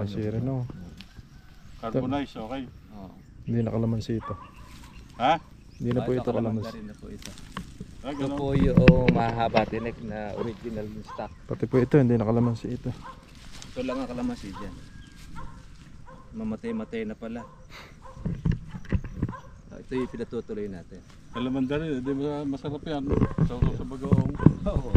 kalamansi rin, no? Carbonize, okay. Oo. Hindi na kalamansi ito. Ha? Hindi na po ito kalamansi. Rin na po ito. Ah, Ito ganun. po yung mahaba tinik na original stock. Pati po ito, hindi na kalamansi ito. Ito lang ang kalamansi dyan. Mamatay-matay na pala. Ito yung pinatutuloy natin. Kalamanda rin, di ba masarap yan? Sa bagoong. Oo.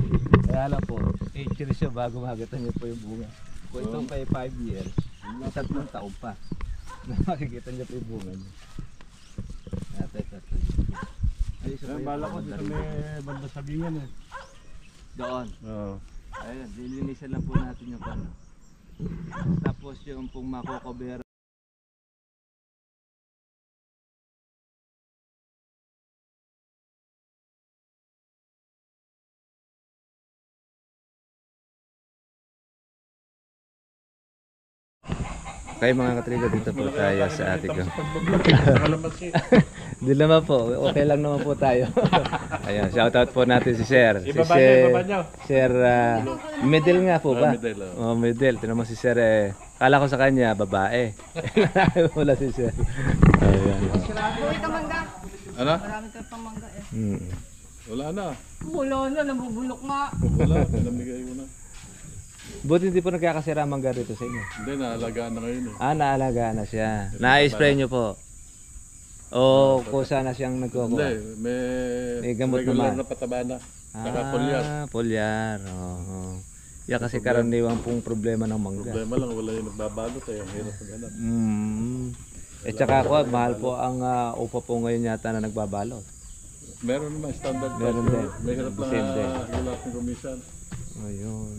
Kaya lang po, 8 years siya bago makita niyo po yung bunga. Kung itong kay 5 years, may 3 taon pa. Na makikita niyo po yung bunga niya. Ay, isa pa yung Bala ko kalamansi dito rin. may banda sabingan eh. Doon. Oo. Ayun, lilinisan lang po natin yung ano. Tapos yung pong makokobera. Okay mga katrigo, dito po tayo sa ate ko. Kalamansi. Hindi naman po, okay lang naman po tayo. Ayun, shoutout po natin si Sir. Ibaba niyo, ibaba niyo. Sir, middle nga po ba? Middle, Oh, middle. Tinan mo si Sir eh. Kala ko sa kanya, babae. Wala si Sir. Ayan. Uy, kamangga. Ano? Marami ka pang mangga eh. Wala na. Wala na, nabubulok nga. Wala, pinamigay mo na. Buti hindi po nagkakasira ang mangga rito sa inyo. Hindi, naalagaan na ngayon eh. Ah, naalagaan na siya. Na-spray nyo po. O kusa na siyang Hindi, nagkukuha. May gamot regular naman. na pataba na. Saka polyas. Polyar. Oo. Yan kasi karaniwang pong problema ng mangga. Problema lang, wala yung nagbabalot eh. Ang hirap maghanap. Eh tsaka po, mahal po ang upa po ngayon yata na nagbabalot. Meron naman standard Meron price. din. May hirap lang Same din. regular ng komisyon. Ayun.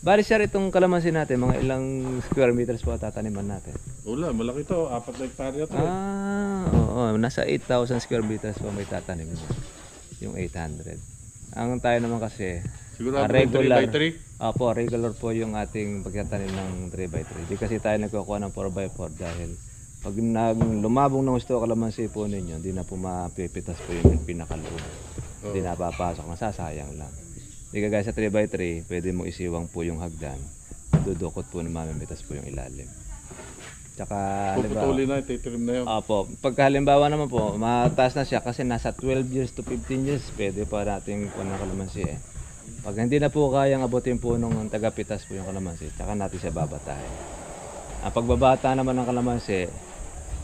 Bali sir, itong kalamansi natin, mga ilang square meters po tataniman natin? Wala, malaki to. 4 na hektarya to. Oo. Nasa 8,000 square meters po may tatanim mo. Yung 800. Ang tayo naman kasi, Sigurado regular. 3x3? Opo, regular po yung ating pagtatanim ng 3x3. Di kasi tayo nagkukuha ng 4x4 dahil pag lumabong ng gusto kalamansi po ninyo, hindi na po mapipitas po yung pinakaloob. Hindi na papasok, masasayang lang. Di kagaya sa 3x3, pwede mo isiwang po yung hagdan. Dudukot po na mamimitas po yung ilalim. Tsaka, Puputulin na, titrim na yun. opo, pagkahalimbawa naman po, mataas na siya kasi nasa 12 years to 15 years, pwede pa nating po ng kalamansi eh. Pag hindi na po kayang abutin po nung tagapitas po yung kalamansi, tsaka natin siya babatahin. Ang pagbabata naman ng kalamansi,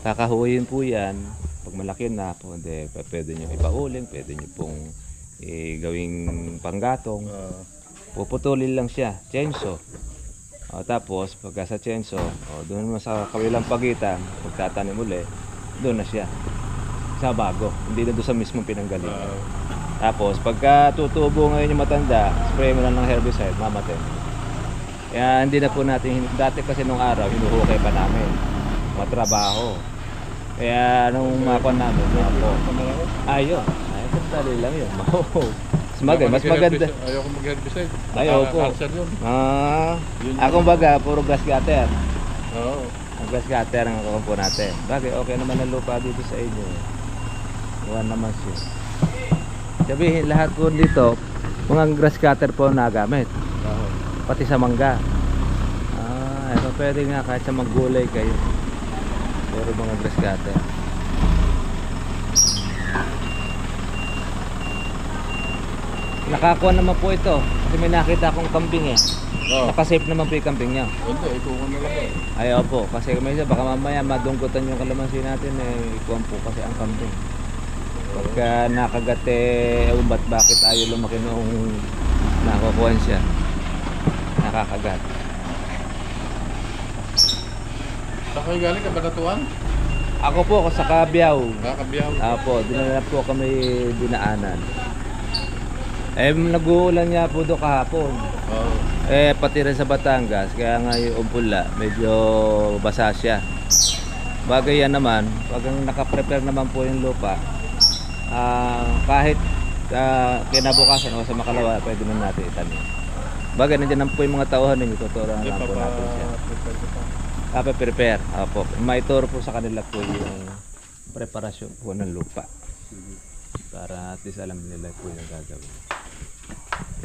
kakahuyin po yan. Pag malaki na po, pwede nyo ipauling, pwede nyo pong gawing panggatong. Puputulin lang siya, chainsaw. Tapos pagka sa chainsaw, doon naman sa kabilang pagitan, pagtatanim uli, doon na siya. Sa bago, hindi na doon sa mismong pinanggalingan. Tapos pagka tutubo ngayon yung matanda, spray mo lang ng herbicide, mamatay. Kaya hindi na po natin, dati kasi nung araw, hinuhukay pa namin. Matrabaho. Kaya nung makuha namin, ayun. Dali lang yun. Mas maganda. Ayoko mag-herbicide. Ayoko. Cancer yun. Akong baga, puro gas cutter. Oo. Ang gas cutter ang akaw po natin. Bagay, okay naman ang lupa dito sa inyo. Buwan naman siya. Sabihin, lahat po dito, mga grass cutter po nagamit. Pati sa mangga. Ito pwede nga kahit sa maggulay kayo. Puro mga grass cutter. Nakakuha naman po ito kasi may nakita akong kambing eh. Nakasave naman po yung kambing niya. Hindi, ikuha na lang. Ayaw po kasi may isa baka mamaya madungkutan yung kalamansi natin eh. Ikuha po kasi ang kambing. Pagka nakagat ewan bakit ayaw lumaki noong nakukuha siya. Nakakagat. Saan kayo galing? Kabanatuan? Ako po sa Kabiyaw. Kakabiyaw. Apo, dinala po kami dinaanan. Nag-uulan niya po doon kahapon. Pati rin sa Batangas, kaya nga yung umpula, medyo basa siya. Bagay yan naman, pag nakaprepare naman po yung lupa, kahit kinabukasan o sa makalawa, pwede na natin itanim. Bagay, nandiyan naman po yung mga tauhan ninyo, tuturuan lang po natin siya. Prepare. Apo. Maituro po sa kanila po yung preparasyon po ng lupa. Para at least alam nila po yung gagawin.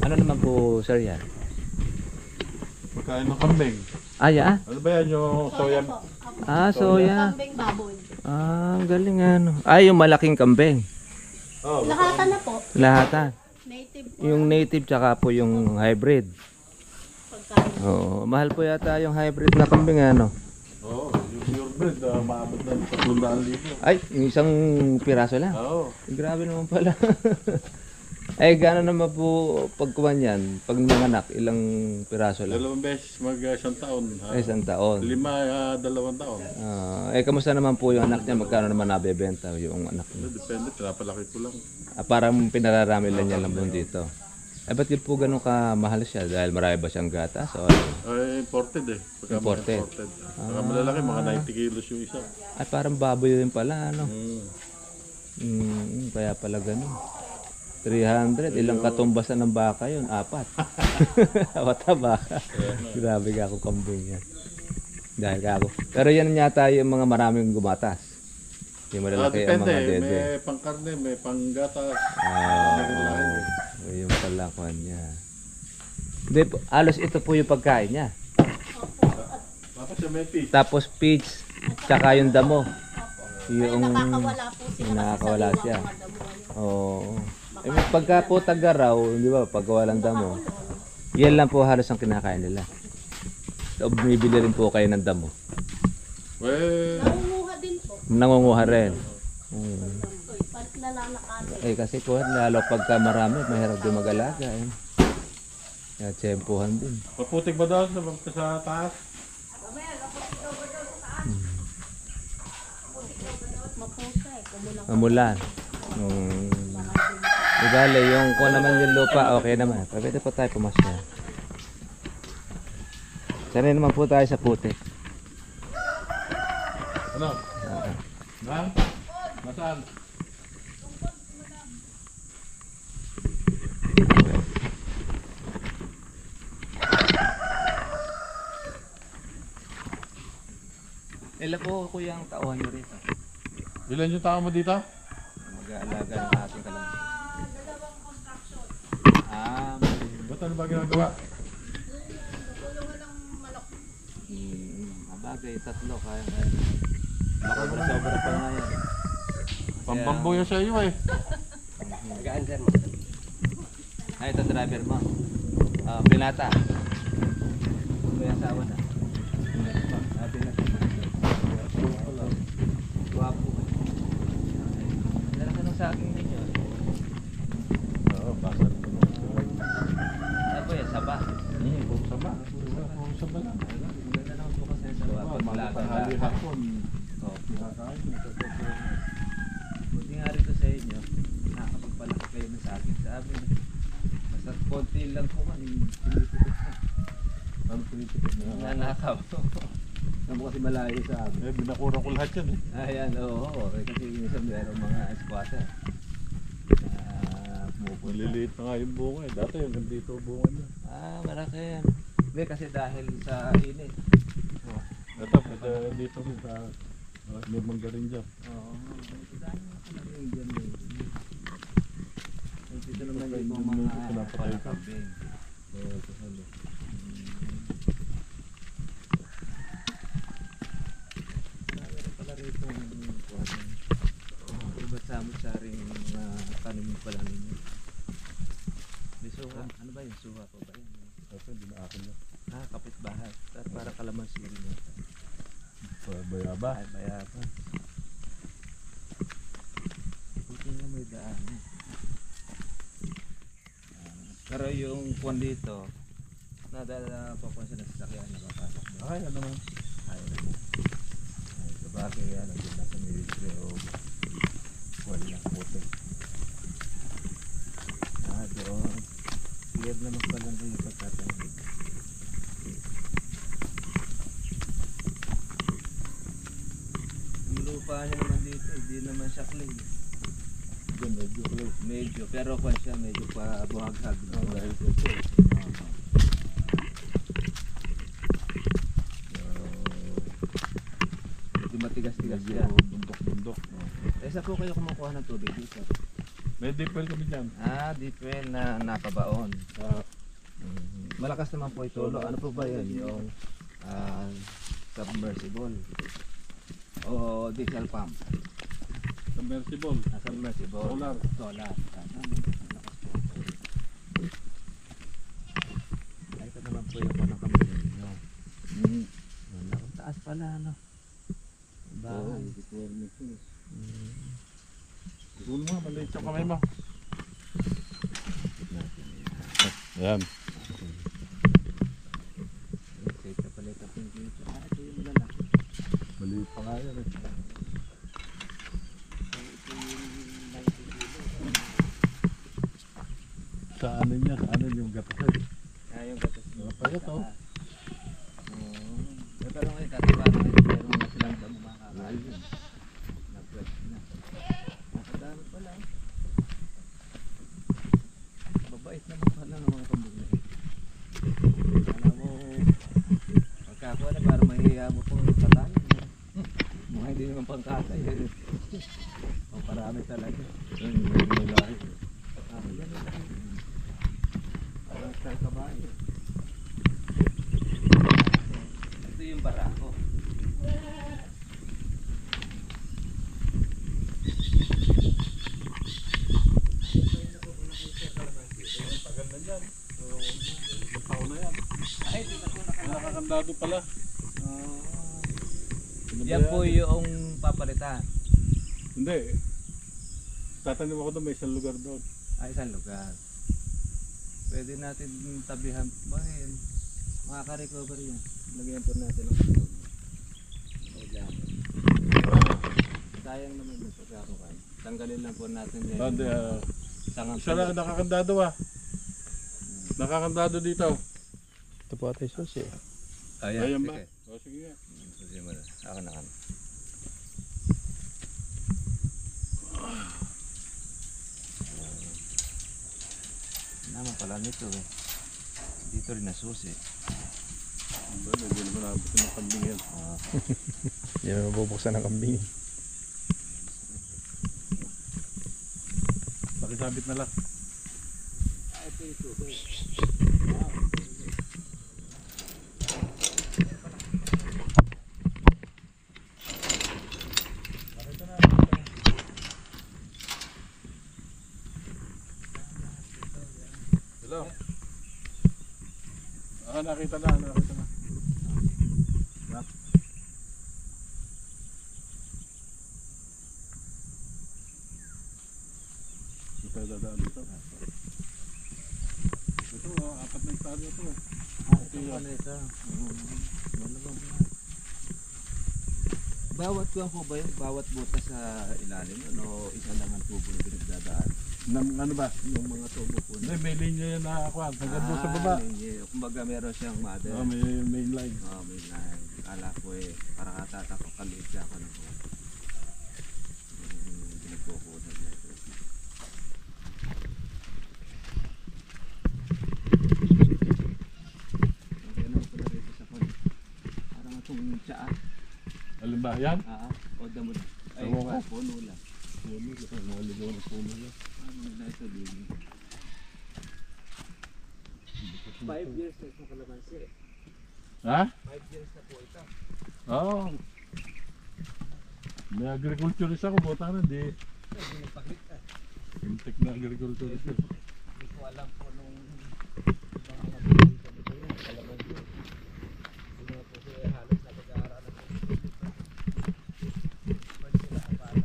Ano naman po sir yan? Pagkain ng kambing. Aya? Ano ba yan yung soya? Ah, soya. Kambing baboy. Ah, ang galing ano. Ay, yung malaking kambing. Oh, Lahatan na po. Lahatan. Native po. Yung native tsaka po yung hybrid. Pagkain. Oo, mahal po yata yung hybrid na kambing ano. oh, yung pure breed, maabot ng 300,000. Ay, yung isang piraso lang. Oo. Grabe naman pala. Ay, gano'n naman po pagkuhan yan? Pag nanganak, ilang piraso lang? 2 beses isang taon. Ay, isang taon. 5, 2 taon. Kamusta naman po yung anak niya? Magkano naman nabebenta yung anak niya? Depende, pinapalaki ko lang. Parang pinararami lang niya lang dito. Ba't yun po ganun kamahal siya? Dahil marami ba siyang gatas? O ano? Imported eh. Pagka Imported. imported. Pagka malalaki, mga 90 kilos yung isa. Ay, parang baboy din pala, ano? Mm. Kaya pala ganun. 300, ilang katumbasan ng baka yun? 4. Wata baka. Grabe ka ako kambing yan. Dahil ka ako. Pero yan yata yung mga maraming gumatas. Yung malalaki ang Depende, mga dede. may pangkarne, may panggatas. Yung pala ko niya. Hindi, alos ito po yung pagkain niya. Tapos may fish. Tapos peach, tsaka yung damo. Ay, Yung nakakawala po sila nakakawala kasi sa siya. luwang mga damo. Oo. Pagka po tagaraw, di ba, pag walang damo, yan lang po halos ang kinakain nila. So, bumibili rin po kayo ng damo. Well, Nangunguha din po. Nangunguha rin. Uy, palit na lang nakati. Kasi po, lalo pagka marami, mahirap din mag-alaga. Kaya tsempuhan din. maputik ba daw sa taas? Mapusa eh. Kumulang Mamulan. Di bale, yung kung naman yung lupa, okay naman. Pwede po tayo pumasya. Sanay naman po tayo sa putik. Ano? Ha? Nasaan? Ilan po kuya ang tauhan nyo rito? Ilan yung tao mo dito? Mag-aalaga ng ating kalamansi. Ba't ano ba ginagawa? Mabagay, 3 kaya. Baka mo sobra pa nga yan. Pambambo yan sa iyo eh. Mag-aalaga mo. Ay, ito driver mo. Pinata. May asawa na. Pinata. Guwapo. Dala ka nung sa akin ninyo. Oo, pasal ko. Ano po yan? Saba? Puro saba. Puro saba lang. Maganda naman po kasi sa saba. Pag malaga Tanghali ka. hapon. Kinakain. Buti nga rito sa inyo. Nakakapagpalaki kayo na sa akin. Sa amin. Basta konti lang po man. Pinipipit na. Ano pinipit na? Nanakaw. Naman kasi malayo sa amin. Eh, binakurang ko lahat yan eh. Ayan, oo. Kasi minsan meron mga squatter. Pumupunta. Maliliit na nga yung bunga eh. Dati yung nandito bunga niya. Malaki yan. Hindi kasi dahil sa init. Ito, dito sa may mangga rin dyan. Oo. Dahil nga pala yung dyan eh. Dito naman yung mga pinapatay ka. kambing. Marami rin pala rito iba't samot-saring mga tanim pala ninyo. May suha. Ano ba yun? Suha po ba yun? Ito, hindi na akin yan. Kapitbahay. Para kalamansi rin yun. Bayaba. Ay, bayaba. Buti nga may daan. Pero yung kwan dito, nadala pa po sa nasasakyan na papasok doon. Ay, ano naman? Ay, sa bagay yan, nandun na sa military o walang puti. Doon. Clear naman pala na yung pagkatanig. Yung lupa niya naman dito, hindi naman siya clean. Diyan, medyo close. Medyo, pero kung siya medyo pa buhag-hag. Dahil dito. Medyo matigas-tigas Medyo siya. bundok-bundok. Saan po kayo kumukuha ng tubig dito? May deep well kami dyan. Deep well na napabaon. Ah, Malakas naman po ito. Ano po ba yan? Yung submersible o diesel pump. Submersible. Submersible. Solar. Solar. Ay, ito naman po yung panakabili nyo. Ang taas pala, no? Bahay. Siguro mo, maliit yung kamay mo. Yan. Safe na pala ito. Ito yung malalaki. Maliit pa nga yan eh. Sa ano niya? Sa ano yung gatasan? Yung gatas. Pagkat oh. Pero ngayon, katibaran ngayon, meron na silang damo mga kakain. Nag-pwede na. Nakadami pala. Mabait naman pala ng mga kambing. Alam mo, pagkakuha na para mahihiya mo pong patayin. Mga hindi naman pangkatay. O parami talaga. May lahi. Yan yung lahi. Parang sa kabayo. Ito yung barako. Tagal na yan. Ilang taon na yan. Ay, di na po Nakakandado pala. Yan po yung papalitan. Hindi. Tatanim ako doon, may isang lugar doon. Ay, isang lugar. Pwede natin tabihan ba yun? Makaka-recover yan. Lagyan po natin ang tulog. Sayang naman yung pagkakukan. Tanggalin lang po natin yan. Hindi, Sangang isa lang nakakandado ah. Nakakandado dito. Ito po ate susi. Ayan ba? sige. O sige nga. Sige mo na. Ako na kami. Naman pala nito eh. Dito rin nasusi. Hindi naman nabutin ng kambing yan. Hindi na mabubuksan ng kambing. Pakisabit na lang. Ito yung susi. Hello? Nakita na, nakita na. Hindi tayo dadaan dito. Ito, apat na estado ito eh. Ito pala ito. Malabang na. Bawat kuwan po ba yun? Bawat butas sa ilalim yun? O isa lang ang tubo na pinagdadaan? Ano ba? Yung mga tubo po Hindi, may linya yan na ako. Hanggang doon sa baba. Kumbaga meron siyang mother. May main line. May line. Kala ko eh, para katatakot kaliit siya ako ng kuwan. Pinagkukunan niya ito. Okay naman pala dito sa kuwan. Parang itong tsaa. Alin ba? Yan? O damo na. Ay, Ewan ko. puno lang. Puno. Mga ligaw na puno yan. Ano na ito din? 5 years na sa kalamansi. Ha? 5 years na po ito. Oo. May agriculturist ako. Buta na, di. Hindi nagpakita. Intek na agriculturist. Hindi ko alam po nung ibang mga pinagpakita nito yun. Kalamansi. Hindi na po siya halos na pag-aaralan ng pwede sila ang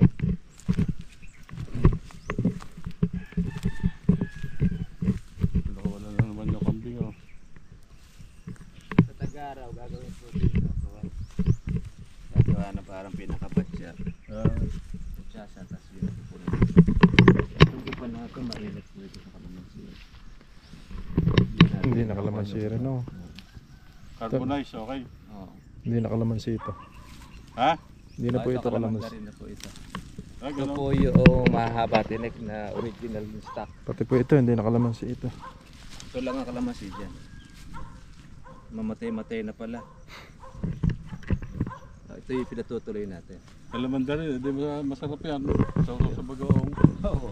Wala na naman yung kambing. Oh. sa Tagaraw, gagawin po dito. Gagawa na parang pinakabatya. Kutsasa, tapos yun ang pupunin. Hindi pa na ito, mainit po ito sa kalamansi. Hindi nakalamansi rin no. Carbonize, okay. Oo. Hindi nakalamansi ito. Ha? Hindi na po ito Kalamansi kalamansi. rin na po ito. Ah, Ito ganun. po yung mahaba tinik na original stock. Pati po ito hindi nakalamansi ito. Ito lang ang kalamansi dyan. Mamatay-matay na pala. Ito yung pinatutuloy natin. Kalamanda rin, di ba masarap yan? Sa bagoong. Oo.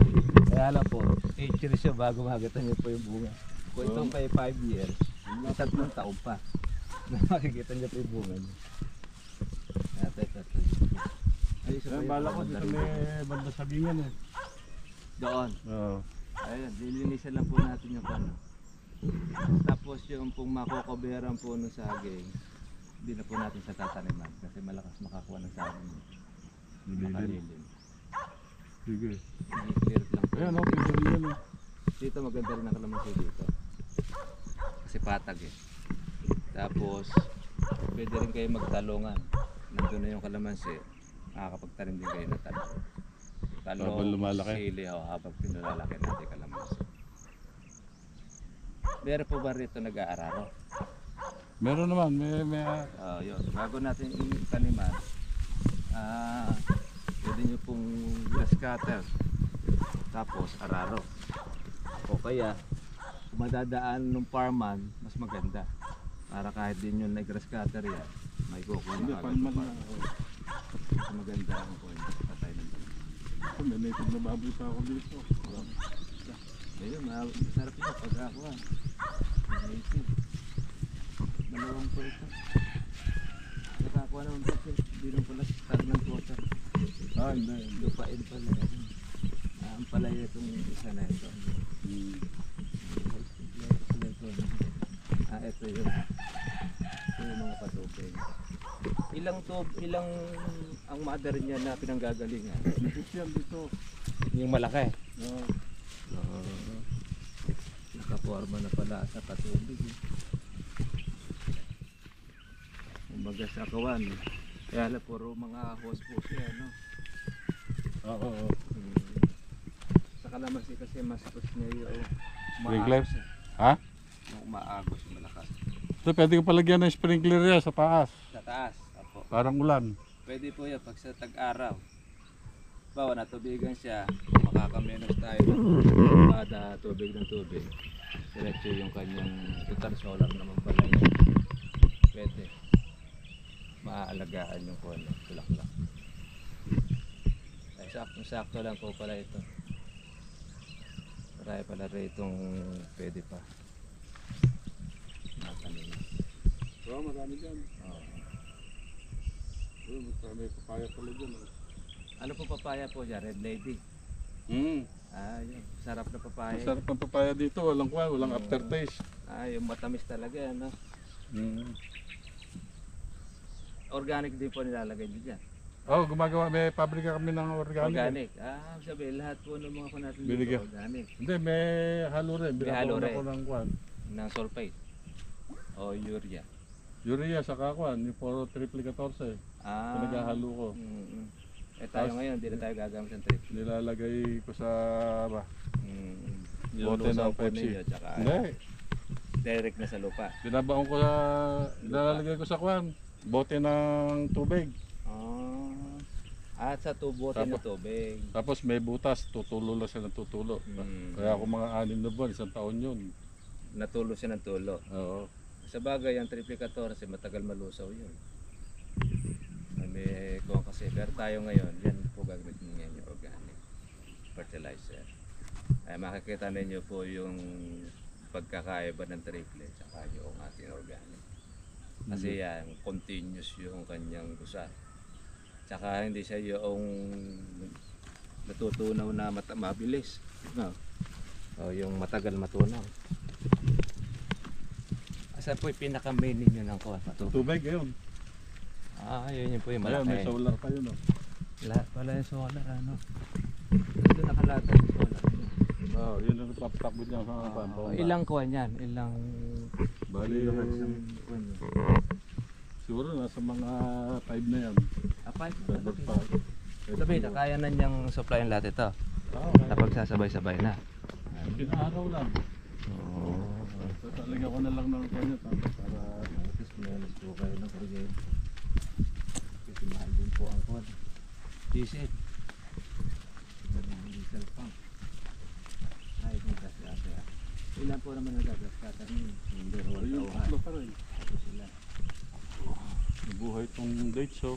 Kaya lang po, 8 years siya bago makita niyo po yung bunga. Kung itong kay 5 years, may 3 taon pa. Makikita niyo po yung bunga niya. Ito. Ay, isa pa Kaya yung bala ko banda dito rito. may banda sabingan eh. Doon. Oo. Ayun, lilinisan lang po natin yung ano. Tapos yung pong makokoberan po ng saging, hindi na po natin sa tataniman kasi malakas makakuha ng saging. Makalilim. Sige. I-clear lang po. Ayan, okay, pwede rin yan eh. Dito maganda rin ang kalamansi dito. Kasi patag eh. Tapos, pwede rin kayo magtalungan. Nandun na yung kalamansi, makakapagtanim din kayo ng talong. Habang lumalaki? Sili, habang pinulalaki natin yung kalamansi. Meron po ba rito nag-aararo? Meron naman, may Yun. Bago natin taniman, pwede nyo pong grass cutter. Tapos araro. O kaya, kung madadaan ng farman, mas maganda. Para kahit din yun na grass cutter yan, may kukuha hindi, na agad palman ng lang farman. ako. Mas maganda ang point. Patay ng dalawa. Ako, may native na baboy pa ako dito. Ayun, masarap yun pag ako native. Malawang po ito. Nakakuha naman po ito. Hindi lang pala stagnant water. Hindi. Lupain pala. Ang palaya itong isa na ito. Ito yun. Ito yung mga patubig. Ilang ang mother niya na pinanggagalingan? Dito yan dito. Yung malaki. Oo. Nakaporma na pala sa patubig. Kumbaga sa kawan. Kaya lang puro mga hose-hose yan, no? Oo. Sa kalamansi kasi mas push niya yung Sprinkler? maagos. Ha? Yung maagos, yung malakas. So, pwede ko palagyan ng sprinkler yan sa taas. Sa taas, apo. Parang ulan. Pwede po yan pag sa tag-araw. Bawa natubigan siya, makakamenos tayo kada tubig ng tubig. Diretso yung kanyang total solar naman pala yun. Pwede. Maaalagaan yung kono, tulak-lak. Ay, sakto lang po pala ito. Marami pala itong pwede pa. Matalim. Oo, marami dyan. Oo. May papaya pala dyan. Ano po papaya po dyan? Red Lady? Yun. Sarap na papaya. Masarap ng papaya dito. Walang aftertaste. Yung matamis talaga, ano? Organic din po nilalagay nyo dyan. Gumagawa. May pabrika kami ng organic. Organic. Sabi, lahat po ng mga natin dito Binigyan. organic. Hindi, may halo rin. May halo Binabaon rin. ako ng kwan. Ng sulfate. O urea. Urea sa kwan. Yung puro triple 14. Pinaghahalo ko. Tayo ngayon, hindi na tayo gagamit ng trip. Nilalagay ko sa bote Nilulusaw ng po Pepsi. ninyo, tsaka Hindi. direct na sa lupa. Binabaon ko sa... Nilalagay ko sa kwan. Bote ng tubig. At sa bote na tubig. Tapos may butas. Tutulo lang siya ng tutulo. Kaya ako mga 6 na buwan. 1 taon yun. Natulo siya ng tulo. Oo. Sa bagay, ang triple 14, matagal malusaw yun. May kuha kasi, pero tayo ngayon, yan po gagamitin niya yung organic fertilizer. Ay makikita ninyo po yung pagkakaiba ng triple at yung ating organic. Kasi yan, continuous yung kanyang gusa. Tsaka hindi siya yung natutunaw na mabilis. No? O yung matagal matunaw. Asan po yung pinaka-main ninyo ng kuha? Tubig yun. Yun po yung Ayan, malaki. may solar pa yun. Lahat pala yung solar, ano? Ito nakalatag yung solar. Yun ang papatakbo niya sa kwan. Ilang kuwan yan? Ilang Bali, kuwan yan? siguro nasa mga 5 na yan. 5? Sabi na, kaya na niyang supply yung lahat ito. Kapag sasabay-sabay na. Pinaaraw lang. Oo. Tatalagyan ko na lang ng kanya para Tapos minalis po kayo ng kuryente. Kasi mahal din po ang kuwan. Diesel. Diesel pump. Kung kasi ilan po naman nagagas katanin? Hindi, ayun, tatlo pa rin. Ito sila. Nabuhay itong date show.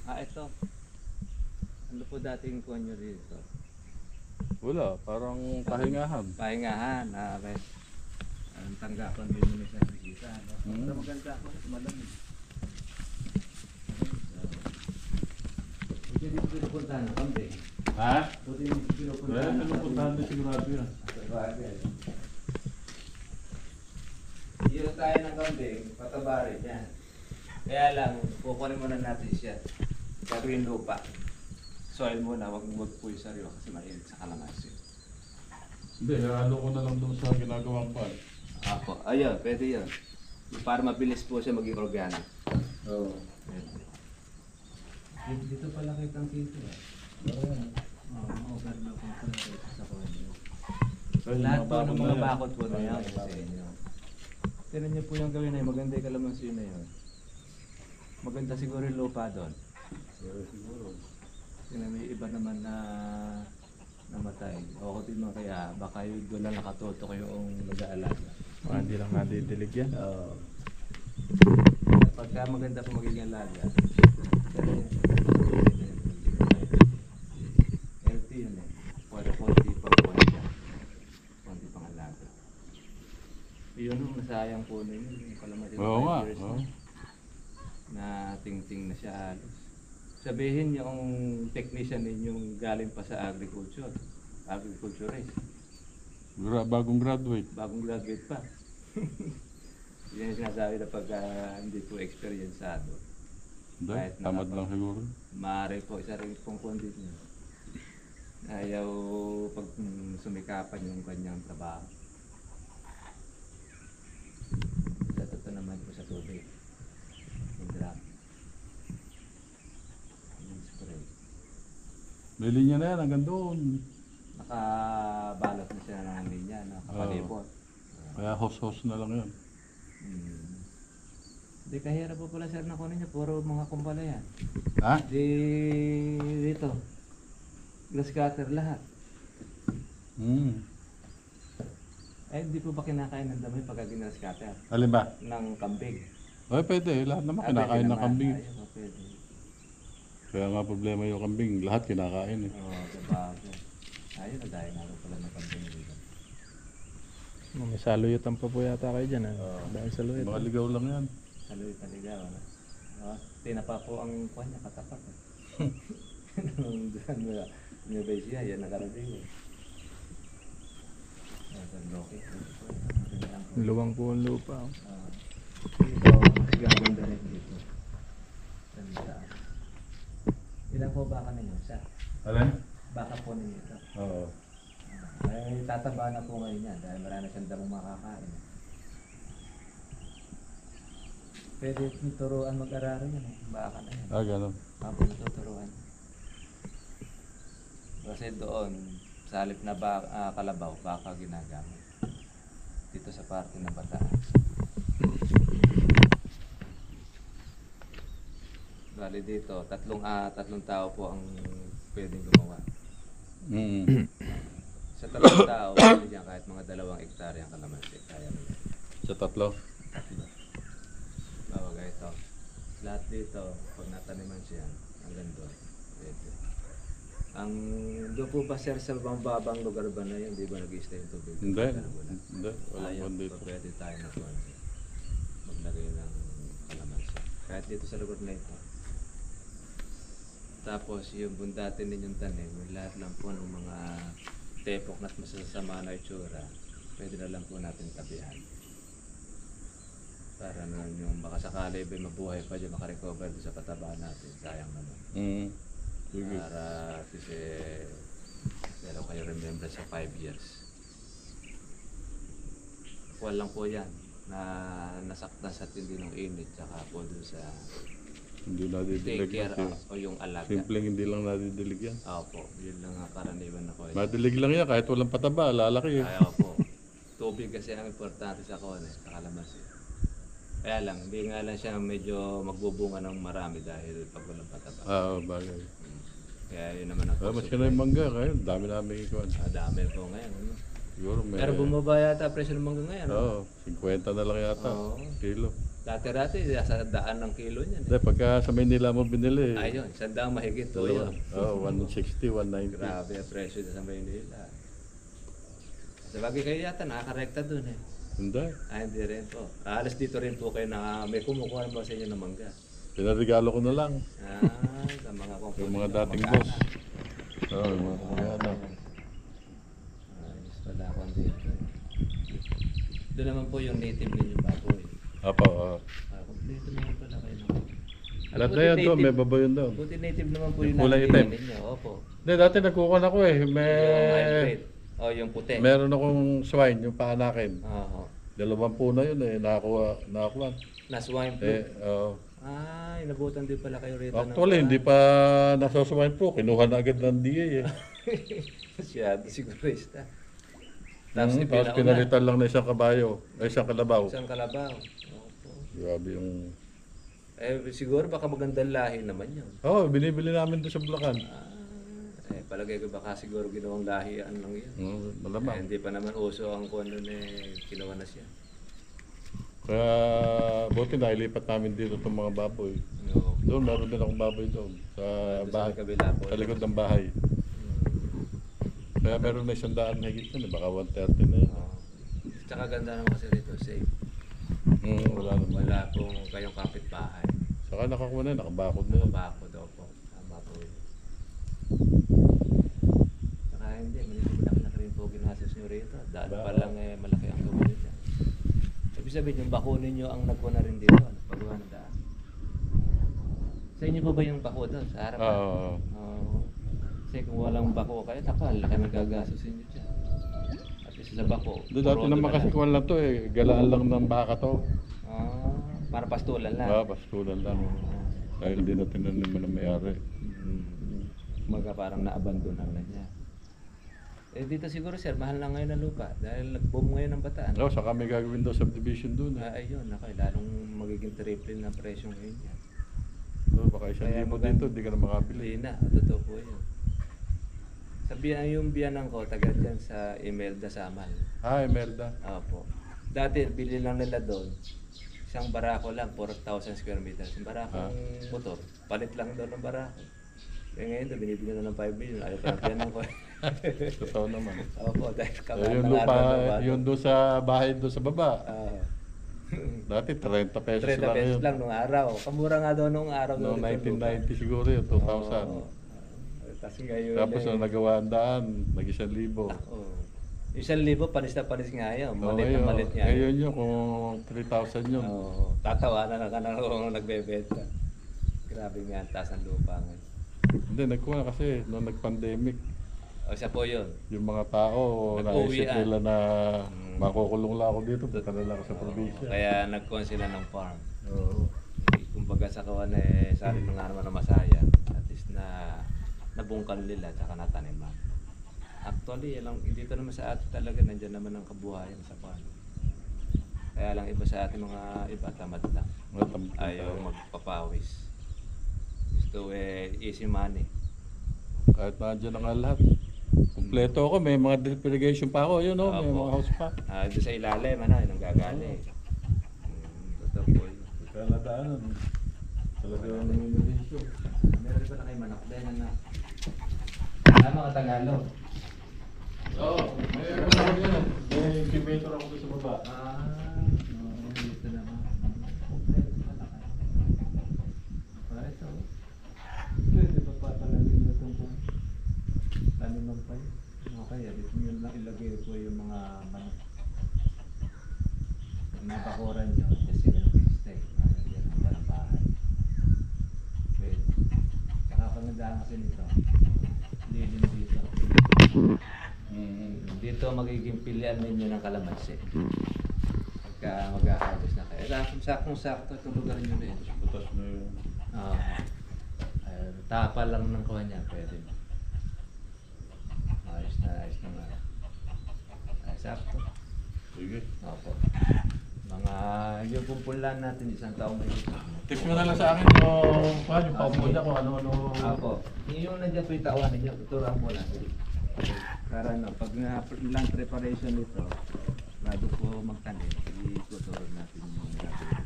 Ito. Ano po dating kuwan nyo dito? Wala, parang pahingahan. Pahingahan, rest. Ang tanggapan din mo sa bisita. Pero maganda ako, malamig. Buti dito pinupuntahan ng kambing. Ha? Buti dito pinupuntahan ng Pinupuntahan din sigurado yan. Iyo tayo ng kambing, patabarin yan. Kaya lang, kukunin muna natin siya. Gagawin lupa. Soil muna, huwag magpuisaryo kasi mainit sa kalamansi. Hindi, halo ko na lang doon sa ginagawang pan. Ako, ayun, pwede yun. Para mabilis po siya maging organic. Oo. Dito pala kitang kito eh. Oo, ganda po sa kanya. Lahat po ng mga bakod po na yan sa inyo. Tinan niyo po yung gawin na yun, maganda yung kalamansi na yun. Maganda siguro yung lupa doon. Siguro. Tinan may iba naman na namatay. O din mo kaya baka yung doon lang nakatutok yung nag-aalaga. Hindi lang nadidilig yan. Oo. Pagka maganda po magiging alaga. Healthy yun eh. Konti pang buwan siya. Konti pang alaga. Yun yung nasayang po ninyo. Yung kalamansi Oo nga. 5 years Oo. na ting-ting na siya halos. Sabihin yung technician ninyong galing pa sa agriculturist. Bagong graduate. Bagong graduate pa. Yan yung sinasabi na pagka hindi po experienceado. Hindi, Kahit tamad lang siguro. Maaari po isa rin pong condition. Ayaw pag sumikapan yung kanyang trabaho. Sa totoo naman po sa tubig. Yung drop. Yung spray. May linya na yan hanggang doon. Nakabalot na siya ng linya, nakapalipot. Kaya host na lang yan. Hindi kahirap po pala sir na kunin niya, puro mga kumpala yan. Ha? Dito, grass cutter lahat. Eh, hindi po ba kinakain ng dami pagka ginaras cutter? Alin ba? Ng kambing. Ay, pwede. Lahat naman kinakain ng kambing. Ayun, pwede. Kaya nga problema yung kambing. Lahat kinakain eh. Oo, sabago. Ayun, dahil nga rin pala ng kambing dito. May saluyutan pa po yata kayo dyan. Oo. Dahil saluyot. Mga ligaw lang yan. Saluwi paligaw. Tinapa po ang kuha niya, katapat. Nung nabay siya, yan nakarating. Luwang po ang lupa. Ito, mas gaganda rin dito. Ganda. Ilan po baka ninyo? Isa? Alin? Baka po ninyo ito. Oo. Ay, tataba na po ngayon yan dahil marami siyang damong makakain. Pwede turuan mag-araro yan eh. Baka na yan. Ganun. Ako natuturuan. Kasi doon, sa halip na kalabaw, baka ginagamit. Dito sa parte ng Bataan. Bali dito, tatlong tao po ang pwedeng gumawa. Sa tatlong tao, pwede niya kahit mga 2 hektarya ang kalamansi. Kaya mo yan. Sa tatlo? Bawaga ito. Lahat dito, pag nataniman siya, hanggang doon. Pwede. Doon po ba sir sa mababang lugar ba na yun? Di ba nag-i-stay yung tubig? Hindi. Hindi. Walang Ayun, kwan dito. pwede tayo na po maglagay ng kalamansi. Kahit dito sa lugar na ito. Tapos yung bundatin ninyong tanim, yung lahat lang po ng mga tepok na masasama na itsura, pwede na lang po natin tabihan. Para na yung baka sakali ba mabuhay pa dyan, makarecover sa pataba natin, sayang naman. Sige. Para kasi meron kayo remembrance sa 5 years. Kuwan lang po yan na nasaktan sa tindi ng init tsaka po dun sa Hindi take nadidilig care kasi. o yung alaga. Simpleng hindi lang nadidilig yan. Opo, yun lang ang karaniwan na ko. Madilig lang yan kahit walang pataba, lalaki eh. Ayaw po. Tubig kasi ang importante sa kone, sa kalamansi. Kaya lang, hindi nga lang siya medyo magbubunga ng marami dahil pag walang pataba. Bagay. Kaya yun naman ang Mas ka na yung mangga, kaya dami namin ikuan. dami po ngayon. Ano? Siguro may... Pero bumaba yata presyo ng mangga ngayon. Oo, 50 na lang yata. Oo. Kilo. Dati-dati, sa daan ng kilo niyan. Hindi, pagka sa Maynila mo binili. Ayun, 100 mahigit po yun. Oo, 160, 190. Grabe ang presyo sa Maynila. Sa bagay kayo yata, nakakarekta dun eh. Hindi. Hindi rin po. Alas dito rin po kayo na may kumukuha naman sa inyo ng mangga. Pinaregalo ko na lang. Sa mga kumpuni. Yung mga ng dating mag-anak. boss. Oo, yung mga kamag-anak. Ayos pala ako dito. Doon naman po yung native ninyong baboy. Apo, Kompleto naman pala kayo naman. lahat na yan doon, may babayon doon. Buti native naman po yung Kulay nakikita itim. ninyo. Opo. Hindi, dati nagkukuha ako eh. Yung hybrid. O yung puti. Meron akong swine, yung paanakin. Oo. 20 na yun eh, nakakuha. Na swine flu. Oo. Inabutan din pala kayo rito. Actually, hindi pa nasa swine flu, kinuha na agad ng DA eh. Masyado sigurista. Tapos ipinauna. pinalitan lang na isang kabayo, ay isang kalabaw. Isang kalabaw. Opo. Grabe yung... Siguro baka magandang lahi naman yun. Oo, binibili namin doon sa Bulacan. Palagay ko baka siguro ginawang lahian lang yan. Malamang. Hindi pa naman uso ang kung ano kinuha na siya. Kaya buti na ilipat namin dito itong mga baboy. No. Doon, meron din akong baboy doon. Sa Doon sa bahay, kabila po. sa likod ng bahay. Kaya meron na 100 na higit na, baka 130 na yun. Tsaka ganda naman kasi rito, safe. Wala naman. Wala pong kayong kapitbahay. Saka nakakuha na, nakabakod na yun. Bako daw po. Tama po yun. Saka hindi, malaki na rin po ginastos nyo rito. Daan pa lang malaki ang gawin nyo dyan. Ibig sabihin, yung bako ninyo ang nagkuha na rin dito. Pagawa ng daan. Sa inyo po ba yung bako doon? Sa harapan? Oo. Kasi kung walang bako kayo, tapal, laki magagastos ninyo dyan. At isa sa bako. Doon dati naman kasi kuwan lang to eh, galaan lang ng baka to. Para pastulan lang. Pastulan lang. Dahil hindi na tinanim mo na may-ari. Maga parang na-abandonan na niya. Dito siguro sir, mahal na ngayon ang lupa dahil nag-boom ngayon ang Bataan. Oo, saka may gagawin daw subdivision doon eh. Ayun, lalong magiging triple na presyo ngayon yan. So, baka isang Kaya libo maganda. dito, hindi ka na makabili. Hindi na, totoo po yun. Sabihan yung biyanan ko, taga dyan sa Imelda Samal. Merda. Opo. Dati, bili lang nila doon. Isang barako lang, 4,000 square meters. Yung barakong motor, palit lang doon ng barako. Kaya ngayon, binibili na ng 5 million. Ayaw pa yung biyanan ko. Totoo naman. Opo, dahil So, kamahal yung na lupa, nga yun doon sa bahay doon sa baba. Dati 30 pesos 30 lang pesos yun. lang nung araw. Kamura nga daw nung araw. Noong nung 1990 siguro yun, 2000. Tapos ngayon Tapos nung nagawa ang daan, nag-1,000. Oh. 1,000 panis na panis nga yun. Malit na ngayon, malit nga. ngayon yun, kung 3,000 yun. Tatawanan na ka na kung nagbebenta. Grabe nga ang taas ng lupa ngayon. Hindi, nagkuha kasi nung nag-pandemic, Isa po yun. yung mga tao, naisip Nag-uwian. nila na makukulong lang ako dito, punta na lang ako sa probinsya. Kaya nag-con sila ng farm. Oo. Kumbaga sa kawan sari ng naman na masaya. At least na nabungkal nila at saka nataniman. Actually, dito naman sa atin talaga nandiyan naman ang kabuhayan sa farm. Kaya lang iba sa atin mga iba tamad lang. Ayaw magpapawis. Gusto easy money. Kahit nandiyan na nga lahat. Kompleto ako, may mga drip irrigation pa ako, yun o, may Opo. mga house pa. Doon sa ilalim, yung gagaling. Totoo po yun. Kaya nadaanan. Talagang irrigation. Meron pa na kayo manok din, mga Tagalog. Oo, may ano yan. May incubator ako doon sa baba. Dito naman. Ito. Pwede pa patalagin na itong taniman pa yun. Okay, dito nyo lang ilagay po yung mga manok. Yung napakuran nyo, kasi yung stay. Yan ang parang bahay. Pwede. Saka pangandahan kasi nito. Lilim dito. Dito magiging pilihan ninyo ng kalamansi. Pagka mag-aagos na kayo. Saktong-sakto itong lugar nyo rin. Butas na yun. Tapa lang ng kuha niya, pwede mo. Ayos na nga. Ay, sakto. Sige. Opo. Yung pumpulan natin, isang taong may ito. Text mo na lang sa akin yung paupo niya kung ano-ano. Opo. Yung nandiyan po yung tawan ninyo, tuturuan mo lang. Para pag land preparation nito, bago po magtanim, ituturo natin yung gagawin.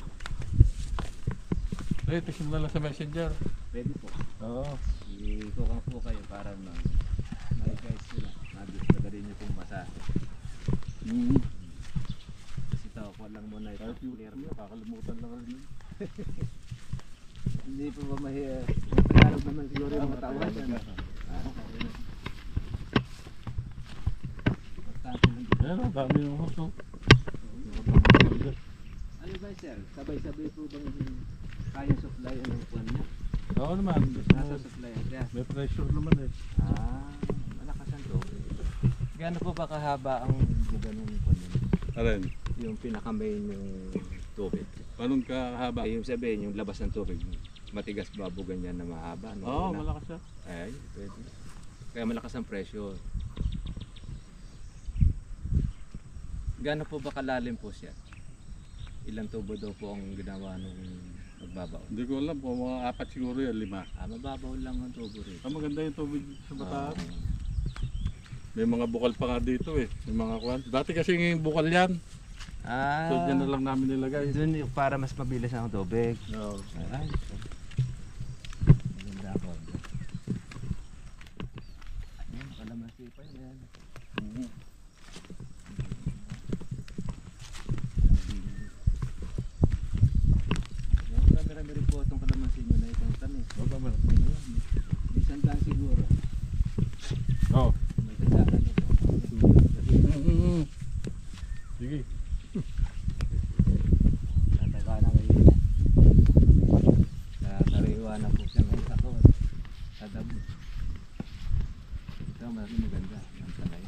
Text mo na lang sa messenger. Pwede po. Oo. Itukan po kayo para may guys sila. Madali nyo pong masahe. Kasi po na ito. Kahit clear mo, kakalimutan lang rin. Hindi po ba Tagalog naman siguro yung mga tawag. Ayan, ang dami ng hoso. Ano ba sir? Sabay-sabay po bang kaya supply ang kuwan niya? Oo naman. Nasa supply siya. May pressure naman eh. Malakas ang tubig. Gaano po ba kahaba ang ganun kuwan niya? Aren, Yung pinaka-main yung tubig. anong kahaba? Yung sabihin, yung labas ng tubig, matigas babo ganyan na mahaba. No? Oo, malakas siya. Ay, pwede. Kaya malakas ang pressure. Gaano po ba kalalim po siya? Ilang tubo daw po ang ginawa nung magbabaw? Hindi ko alam kung mga 4 siguro yan, 5. Mababaw lang ang tubo rin. Maganda yung tubig sa Bataan. May mga bukal pa nga dito eh. May mga kwan. Dati kasi yung bukal yan. So dyan na lang namin nilagay. Doon yung para mas mabilis ang tubig. Oo. Ay, maganda po. Ayun, kalamansi pa yan. Marami-rami rin po itong kalamansi nyo na itong tamis. Isang daan siguro. Oo. May tandaan ito. Sige. Tataka na ngayon. Nakakariwa na po siya ngayon sa kawal. Sa damo. Ito, maganda. Ang palay.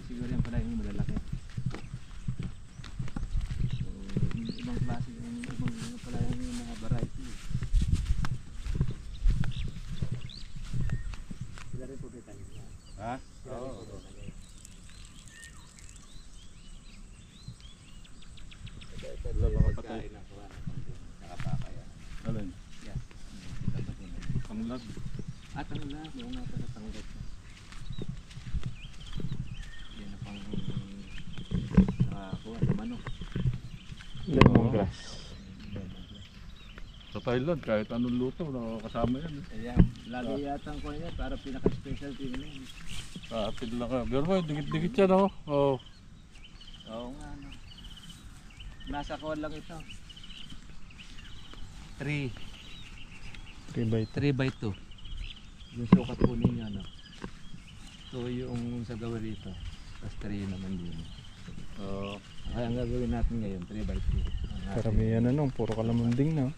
Siguro yung palay yung malalaki. So, ibang klase yung ibang palay yung mga variety. Sila rin po kita. Ha? Oo. Wala mga pagkain ng kuha na nakapakaya. Alin? Yes. Panglag. Ang lahat, yung nga pala tanggap na. Yan ang pang nakakuha sa manok. Lemongrass. Sa Thailand, kahit anong luto, nakakasama yan. Ayan, lagi yata ang kuha niya para pinaka-specialty nila. Kaatid lang ka. Pero boy, dikit-dikit siya no? Oo. Oo nga, no. Nasa kuha lang ito. 3 3x2. by 2. Yung sukat po ninyo, no? So yung sa gawa rito, tapos 3 naman din. Oo. Kaya ang gagawin natin ngayon, 3 by 2. Karamihan na nung, puro kalamanding na.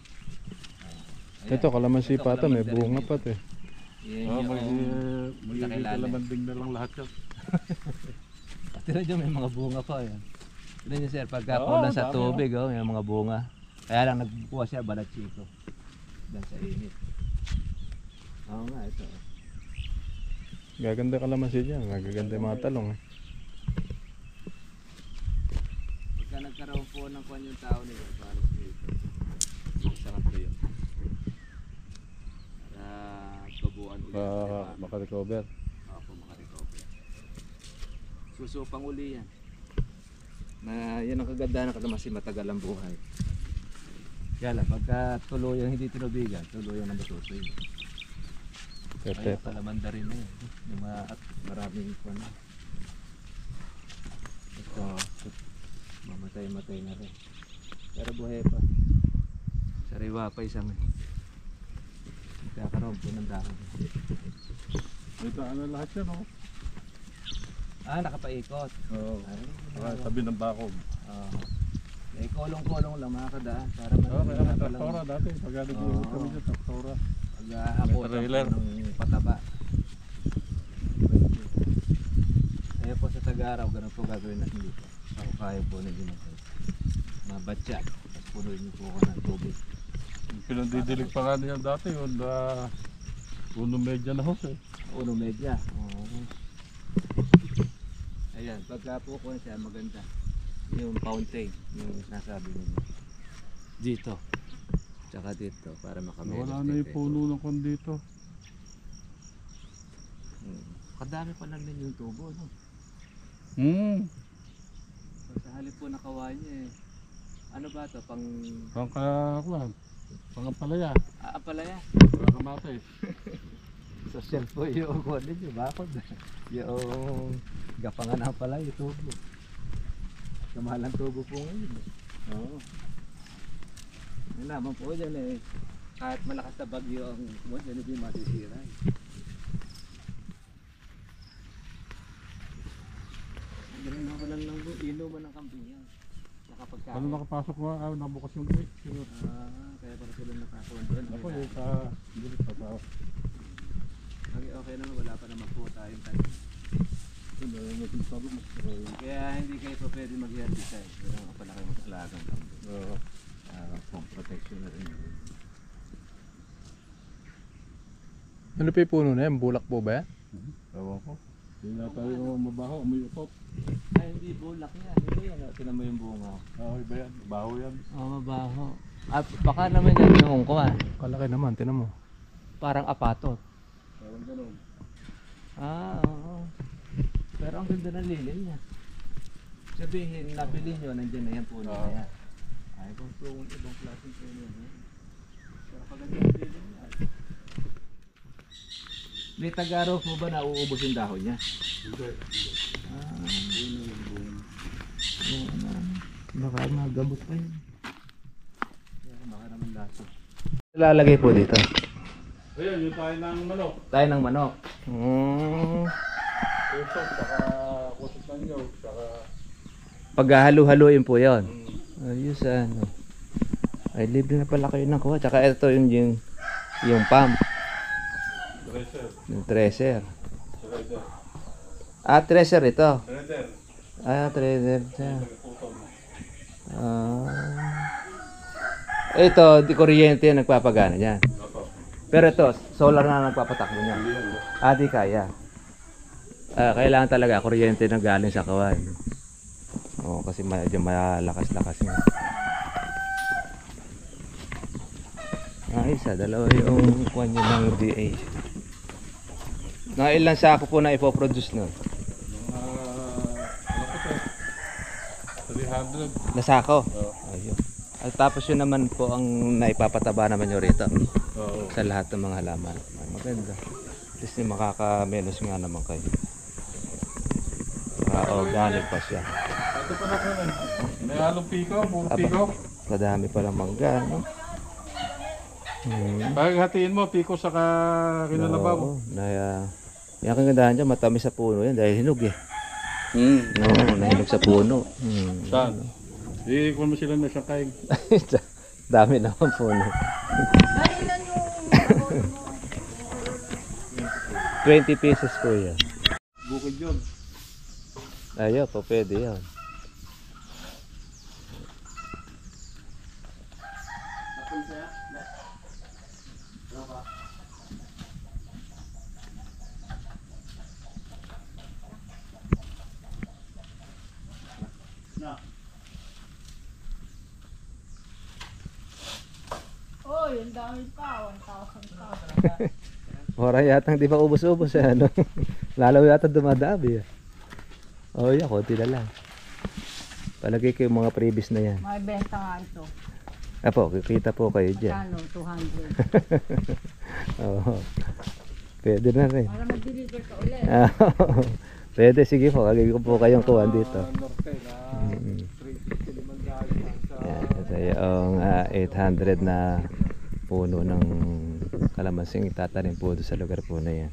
Ito, kalamansi pa ito, may bunga pa ito eh. Ah, magiging kalamanding na lang lahat yan. Tignan nyo, may mga bunga pa yan. Tignan nyo sir, pagka kulang sa tubig, may mga bunga. Kaya lang nagbubuha siya, balat chiko. Dan sa init. Oo nga, ito. Gaganda kalamansi dyan, gaganda yung mga talong eh. Pagka nagkaroon po ng kwan yung tao nila, para sa dito. Sarap po yun. Para tubuan ulit. Makarecover. Ako makarecover. Susupang uli yan. Na yan ang kagandahan ng kalamansi, matagal ang buhay. Kaya lang, pagka tuluyang hindi tinubigan, tuluyang na matusoy. Kaya Pepe. palamanda rin na yun. Yung mga at maraming kwan. Ito, mamatay-matay na rin. Pero buhay pa. Sariwa pa isang magkakaroon po ng dahon. Ito ano lahat yan no? Nakapaikot. Oo. Tabi ng bakog. May kolong-kolong lang mga kadaan para Oo, kaya may traktora dati. Pag nag-uwi kami sa traktora. pag-hahapotan trailer. po ng pataba. Kaya po sa Tag-Araw, ganun po gagawin natin dito. Ako kaya po na ginagawa. Mga batya, tapos punuin niyo po ako ng tubig. Pinandidilig pa nga niya dati yun. Uno medya na hose eh. Uno medya. Ayan, pagka po ko siya maganda. Yung fountain, yung nasabi niyo. Dito. Tsaka dito, para makamit. Wala na yung puno ng kwan dito. Kadami pa lang din yung tubo, no? Pag sa halip po nakawain niya eh. Ano ba ito? Pangkakuan. Pangapalaya. Palaya? Pangkamate. Social po yung kuwan ninyo, bakod. Yung gapangan na pala yung tubo. Kamahalang tubo po ngayon. Oo. Yun naman po dyan eh. Kahit malakas na bagyo ang kumod, yan hindi masisira. Ganun na walang lang inuman ng kambing yan. Nakapagkain. Ano nakapasok mo? Nabukas yung gate. Kaya para sila nakakawan doon. Ako eh, sa gilid pa tao. Okay naman, wala pa naman po tayong tayo. Kaya hindi kayo pa pwede mag-herbicide. Wala ka pala kayo mag-alagang kambing. Oo. Pang protection na rin. Ano pa yung puno na yan? Bulak po ba yan? Ewan ko. Hindi na tayo mabaho, may utot. Ay, hindi bulak yan. Hindi yan. Tinan mo yung bunga. Iba yan, baho yan. Mabaho. At baka naman yan yung ko Kalaki naman, tinan mo. parang apatot. Parang ganun. Oo. Pero ang ganda ng lilim niya. Sabihin, nabili nyo, nandiyan na yan puno na yan. Ay, kung ibang klaseng puno yan. Pero kaganda ng lilim niya. May tagaraw mo ba na uubos yung dahon niya? Hindi. Baka magamot pa yun. Baka naman laso. Lalagay po dito. Ayan, yung tayo ng manok. Tayo ng manok. Puso, saka kusot ng nyo, saka... Paghahalo-haluin po yun. Ayos ano. Ay, libre na pala kayo ng kuha. Tsaka ito yung pump. Dresser. Yung thresher. Shredder. Thresher ito. Shredder. Thresher siya. Putol. Ito, di kuryente yung nagpapagana dyan. Opo. Pero ito, solar na nagpapatakbo niya. Di kaya. Kailangan talaga kuryente na galing sa kawan. Oo, kasi medyo malakas-lakas niya. Isa, dalawa yung kuwan niya ng DA. Mga ilang sako po na ipoproduce nun? Ano po ito? 300. Na sako? Oo. Ayun. At tapos yun naman po ang naipapataba naman nyo rito Oo. sa lahat ng mga halaman. Ay, maganda. At least makaka-menos nga naman kayo. Organic pa siya. Ito pa na po na. May halong piko, puro piko. Kadami palang mangga, no? Paghatiin mo, piko saka kinalabaw. Oo, yung kagandahan dyan, matamis sa puno yan dahil hinog eh. No, nahinog sa puno. Saan? Kung mo sila na siyang kain. Dami naman puno. 20 pieces po yan. Bukid yun. Ayun po, pwede yan. Oh, yung dami pa. 1,000 pa. Parang yatang di pa ubos-ubos eh, ano? Lalo yata dumadami eh. Oh, yan, konti na lang. Palagay ko yung mga previous na yan. May benta nga ito. Apo, kikita po kayo dyan. Kano? 200. Oo. Pwede na rin. Para mag-deliver ka ulit. Pwede, sige po. Kagay ko po kayong kuwan dito. Norte na 350 limang galing sa... Yan, ito yung 800 na puno ng kalamansing itatanim po doon sa lugar po na yan.